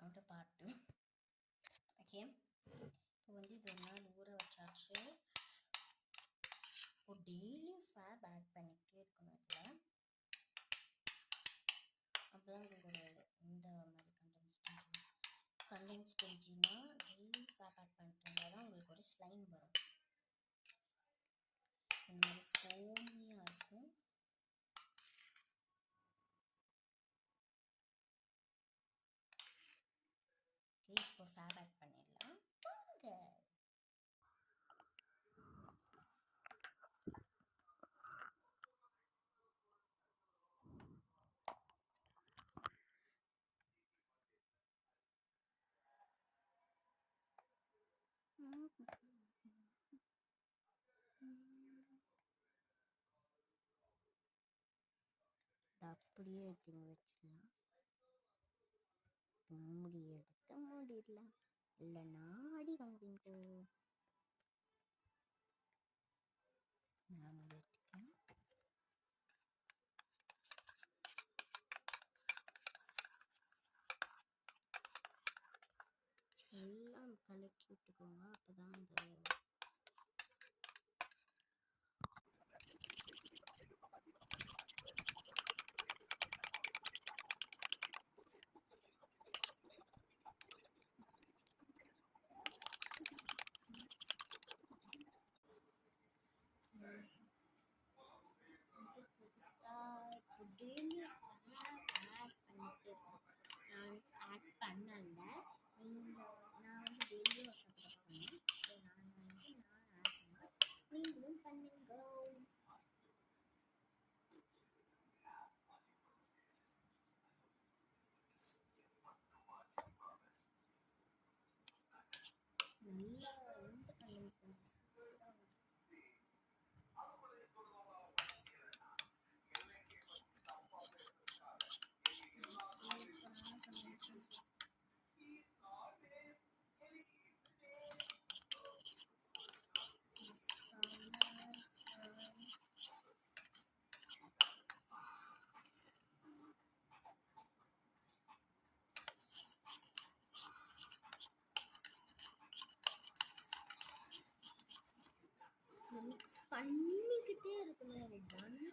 Welcome to part 2. Okay, இப்போ வந்து இது ஒரு நாள் ஊற வச்சாச்சு. இப்போ டெய்லியும் ஃபேப் ஆட் பண்ணிக்கிட்டே இருக்கணும் இதில். அப்போதான் இதோட இந்த மாதிரி கண்டென்ஸ்டேஜினா டெய்லி ஃபேப் ஆட் பண்ணிட்டு இருந்தால் தான் உங்களுக்கு ஒரு ஸ்லைம் வரும். இந்த மாதிரி ஃபோமியாக இருக்கும். ஓகே, இப்போ ஃபேப் ஆட் பண்ணிடலாம். வாங்க. அப்படியே எடுத்து வச்சிடலாம். மூடி எடுத்து மூடிடலாம். இல்லைன்னா அடி வாங்குவீங்க. நான் எடுத்துக்கேன். எல்லாம் கலக்கி விட்டுக்கோங்க. அப்போதான் இந்த டெய்லி ஆட் பண்ணிட்டு இருக்கேன். நான் ஆட் பண்ணல, நான் வந்து டெய்லியும் சப்ஸ்கிரைப் பண்ணேன். ஸோ நான் ஆட் பண்ணேன், நீங்களும் பண்ணுங்க. நல்லா எந்த கண்டென்ஸ் மிக்ஸ் பண்ணிக்கிட்டே இருக்கணும்.